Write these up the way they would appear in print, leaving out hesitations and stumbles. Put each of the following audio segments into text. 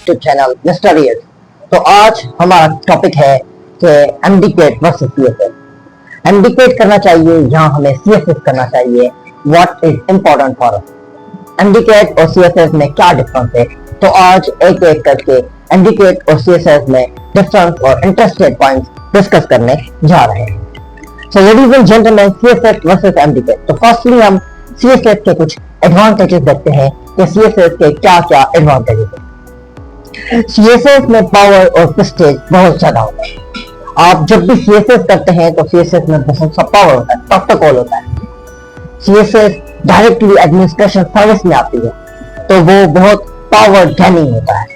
YouTube channel mister real. तो आज हमारा टॉपिक है कि एमडीकेट वर्सेस सीएसएस। एमडीकेट करना चाहिए या हमें सीएसएस करना चाहिए, what is important for us. MDCAT और सीएसएस में क्या डिफरेंस है, तो आज एक एक करके एमडीकेट और सीएसएस में डिफरेंस और इंटरेस्टेड पॉइंट्स डिस्कस करने जा रहे हैं। So ladies and gentleman, CSS versus MDCAT. तो फर्स्टली हम सीएसएस के कुछ एडवांटेजेस देखते हैं कि सीएसएस के क्या क्या एडवांटेजेस हैं। सीएसएस में पावर और प्रेस्टीज बहुत ज्यादा होता है। आप जब भी सीएसएस करते हैं तो सीएसएस में बहुत सा पावर होता है, प्रोटोकॉल होता है। सीएसएस डायरेक्टली एडमिनिस्ट्रेशन सर्विस में आती है तो वो बहुत पावर गैनिंग होता है।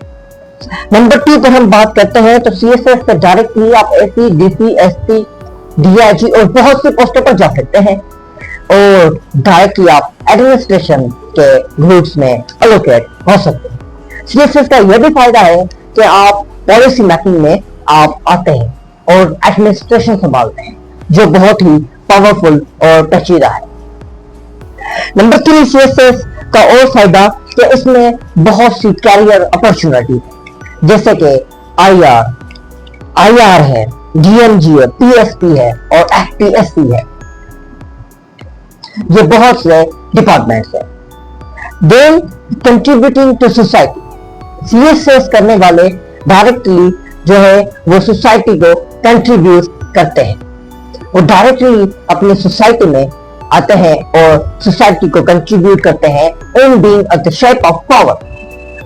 नंबर 2 पर हम बात करते हैं तो सीएसएस से डायरेक्टली आप एससी, डीसी, एसपी, डीआईजी और बहुत सी पोस्टों पर जा सकते हैं और डायरेक्टली आप एडमिनिस्ट्रेशन के ग्रुप्स में एलोकेट हो सकते हैं। सीएसएस का यह भी फायदा है कि आप पॉलिसी मेकिंग में आप आते हैं और एडमिनिस्ट्रेशन संभालते हैं, जो बहुत ही पावरफुल और पेचीदा है। नंबर 3, सीएसएस का और फायदा कि इसमें बहुत सी कैरियर अपॉर्चुनिटी है, जैसे कि आईआर है, डीएमजी है, पीएसपी है और एफपीएससी है। ये बहुत से डिपार्टमेंट्स हैं। Then contributing to society, CSS करने वाले डायरेक्टली जो है वो सोसाइटी को कंट्रीब्यूट करते हैं। वो डायरेक्टली अपनी सोसाइटी में आते हैं और सोसाइटी को कंट्रीब्यूट करते हैं in being at the shape of power.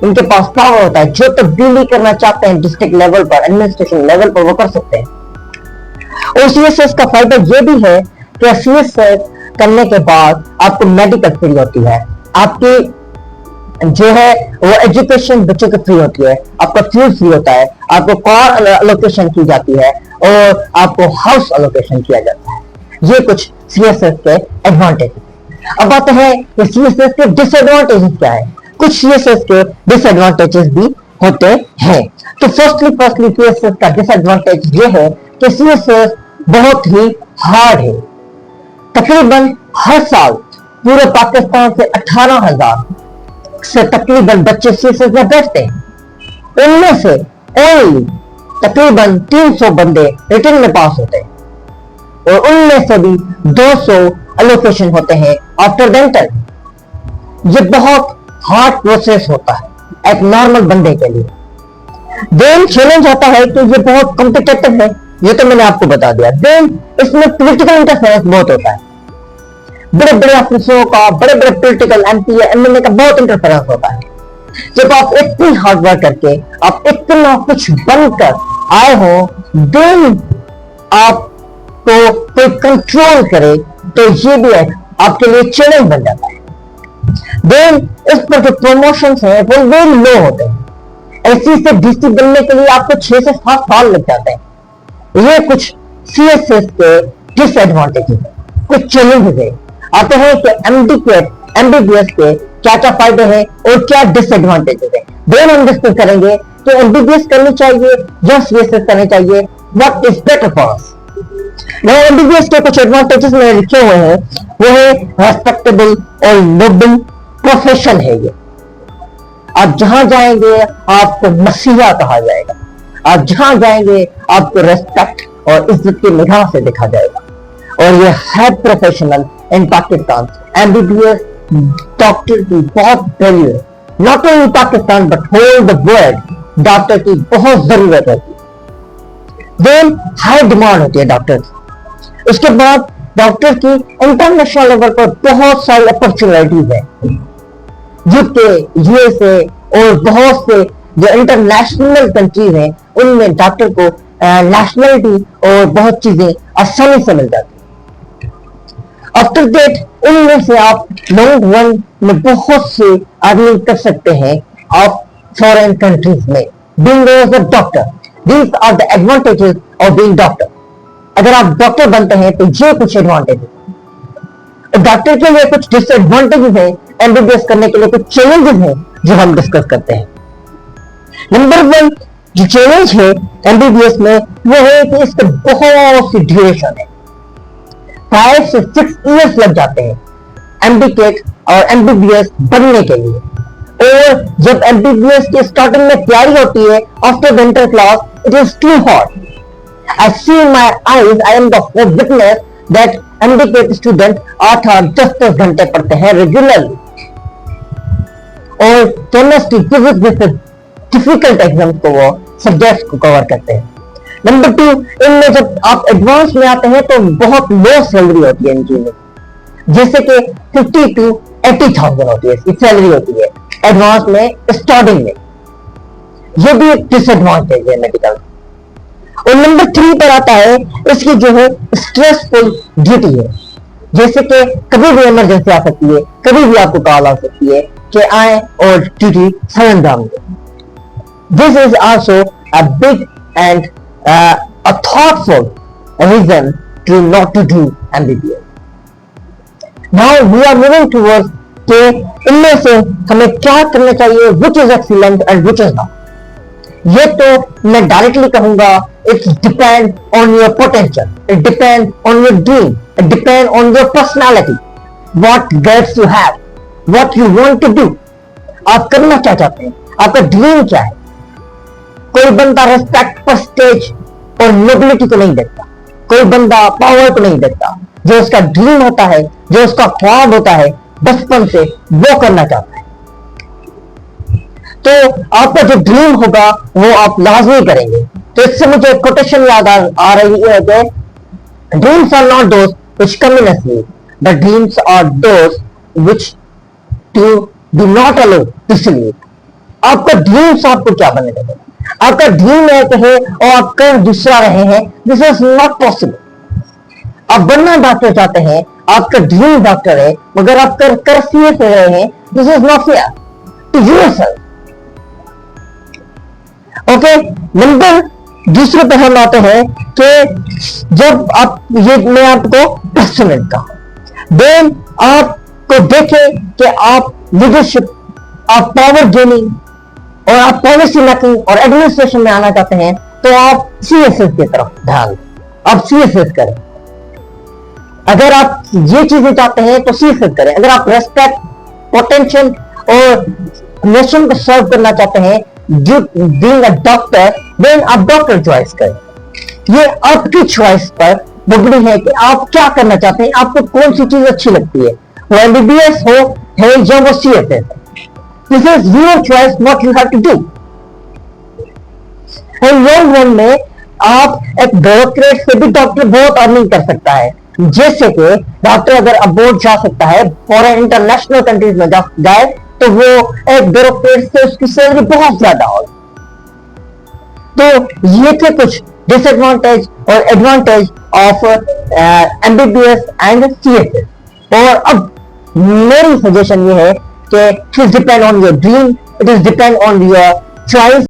उनके पास पावर होता है, जो तब्दीली करना चाहते हैं डिस्ट्रिक्ट लेवल पर, एडमिनिस्ट्रेशन लेवल पर, वो कर सकते हैं। और सीएसएस का फायदा ये भी है कि सीएसएस करने के बाद आपको मेडिकल फ्री होती है, आपकी जो है वो एजुकेशन बच्चों की फ्री होती है, आपका फ्यूल फ्री होता है, आपको कार अलोकेशन की जाती है और आपको हाउस अलोकेशन किया जाता है। ये कुछ सीएसएस के एडवांटेज। अब आते हैं कि सीएसएस के डिसएडवांटेजेस क्या है। कुछ सीएसएस के डिसएडवांटेजेस भी होते हैं। तो फर्स्टली सीएसएस का डिसएडवांटेज ये है कि सीएसएस बहुत ही हार्ड है। तकरीबन हर साल पूरे पाकिस्तान से 18,000 से तकरीबन बच्चे सीएसएस में बैठते हैं। उनमें से ओनली तकरीबन 300 बंदे रिटर्न में पास होते हैं और उनमें से भी 200 एलोकेशन होते हैं आफ्टर डेंटल। ये बहुत हार्ड प्रोसेस होता है एक नॉर्मल बंदे के लिए। देन चैलेंज आता है कि ये बहुत कॉम्पिटिटिव है, ये तो मैंने आपको बता दिया। देन इसमें पॉलिटिकल इंटरफेरेंस बहुत होता है, बड़े बड़े ऑफिसरों का, बड़े बड़े पॉलिटिकल एमपी या एमएलए का बहुत इंटरफेरेंस होता है। जब आप इतनी हार्ड वर्क करके आप इतना कुछ बनकर आए हो, देन आपको कोई कंट्रोल करे तो ये भी आपके लिए चैलेंज बन जाता है। देन इस पर जो प्रमोशंस हैं वो वेरी लो होते हैं। एससी से डीसी बनने के लिए आपको 6 से 7 साल लग जाते हैं। ये कुछ सीएसएस के डिसएडवांटेजेस हैं, कुछ चैलेंजेस हैं। आते हैं कि एमडीकेट, एमबीबीएस के क्या क्या फायदे हैं और क्या डिसएडवांटेजेस हैं। देन हम डिस्कस करेंगे कि एमबीबीएस करनी चाहिए या सीएसएस करनी चाहिए, what is better for us. MBBS के कुछ एडवांटेजेस मैंने लिखे हुए हैं, वो है रेस्पेक्टेबल और नोबल प्रोफेशन है ये। आप जहां जाएंगे आपको मसीहा कहा जाएगा, आप जहां जाएंगे आपको रेस्पेक्ट और इज्जत की निगाह से देखा जाएगा और ये है professional in Pakistan. MBBS doctor की बहुत वैल्यू है, not only Pakistan but whole the world. Doctor की बहुत जरूरत होती है। देन हाई डिमांड होती है डॉक्टर की। उसके बाद डॉक्टर की इंटरनेशनल लेवल पर बहुत सारी अपॉर्चुनिटीज है। यूके, यूएसए और बहुत से जो इंटरनेशनल कंट्रीज हैं उनमें डॉक्टर को नेशनलिटी और बहुत चीजें आसानी से मिल जाती है। आफ्टर दैट उनमें से आप लॉन्ग रन में बहुत से अर्निंग कर सकते हैं ऑफ फॉरेन कंट्रीज में being as a doctor. These are the advantages of being doctor. अगर आप डॉक्टर बनते हैं तो ये कुछ एडवांटेज है। डॉक्टर के लिए कुछ डिसएडवांटेजेस हैं, एमबीबीएस करने के लिए कुछ चैलेंजेस हैं जो हम डिस्कस करते हैं। नंबर 1 जो चैलेंज है एमबीबीएस में वो है कि इसके बहुत सी ड्यूरेशन है। 5 से 6 इयर्स लग जाते हैं एमबीकेट और एमबीबीएस बनने के लिए और जब एमबीबीएस की स्टार्टिंग में तैयारी होती है after winter class, it is too hot. I see in my eyes, I am the witness that MBBS student 8 10 घंटे पढ़ते हैं रेगुलरली, और केमिस्ट्री फिजिक्स जैसे डिफिकल्ट एग्जाम को वो सब्जेक्ट को कवर करते हैं. नंबर 2, इनमें जब आप एडवांस में आते हैं तो बहुत लो सैलरी होती है इनकी में, जैसे कि 50 to 80,000 होती है इसकी सैलरी होती है एडवांस में स्टार्टिंग में. ये भी एक डिसएडवांटेज है मेडिकल. और नंबर 3 पर आता है इसकी जो है स्ट्रेसफुल ड्यूटी है, जैसे कि कभी भी इमरजेंसी आ सकती है, कभी भी आपको कॉल आ सकती है कि आए और ड्यूटी सर अंजाम दें. This is also a big and a thoughtful reason to not to do MBBS. Now we are moving towards के इनमें से हमें क्या करना चाहिए, which is excellent and which is not. ये तो मैं डायरेक्टली कहूंगा, it depends on your potential, it depends on your dream, it depends on your personality, what guts you have, what you want to do. आप करना क्या चाहते हैं, आपका ड्रीम क्या है. कोई बंदा रेस्पेक्ट, प्रेस्टीज और नोबिलिटी को नहीं देखता, कोई बंदा पावर को नहीं देखता. जो उसका ड्रीम होता है, जो उसका ख्वाब होता है बचपन से, वो करना चाहता है. तो आपका जो ड्रीम होगा वो आप लाजमी करेंगे. तो इससे मुझे कोटेशन याद आ रही है कि dreams are not those which come in sleep, the dreams are those which to do not allow to sleep. आपका ड्रीम्स आपको क्या बनने देगा. आपका ड्रीम एक है और आप कर दूसरा रहे हैं, दिस इज नॉट पॉसिबल. आप बनना डॉक्टर चाहते हैं, आपका ड्रीम डॉक्टर है, मगर आप कर सीए से रहे हैं, this is not fair to yourself. Okay, number दूसरे पे हम आते हैं कि जब आप, ये मैं आपको पर्सनल का, देन आपको देखें कि आप लीडरशिप, आप पावर गेनिंग और आप पॉलिसी मेकिंग और एडमिनिस्ट्रेशन में आना चाहते हैं, तो आप सीएसएस की तरफ ध्यान दें, आप सीएसएस करें. अगर आप ये चीजें चाहते हैं तो सीएसएस करें. अगर आप रेस्पेक्ट, पोटेंशियल और नेशन को सर्व करना चाहते हैं, बीइंग अ डॉक्टर, देन आप डॉक्टर चॉइस करें. ये आपकी चॉइस पर मुबनी है कि आप क्या करना चाहते हैं, आपको कौन सी चीज अच्छी लगती है, वो एमबीबीएस हो है या वो CSS. This is your choice what you have to do. और लॉन्ग रन में आप एक ब्यूरोक्रेट से भी डॉक्टर बहुत अर्निंग कर सकता है. जैसे कि डॉक्टर अगर अब्रॉड जा सकता है, फॉरेन इंटरनेशनल कंट्रीज में जाए, तो वो एक ब्यूरोक्रेट से उसकी सैलरी बहुत ज्यादा हो. तो ये थे कुछ डिसएडवांटेज और advantage of MBBS and CSS. और अब मेरी सजेशन ये है कि it is depend on your dream, it is depend on your choice.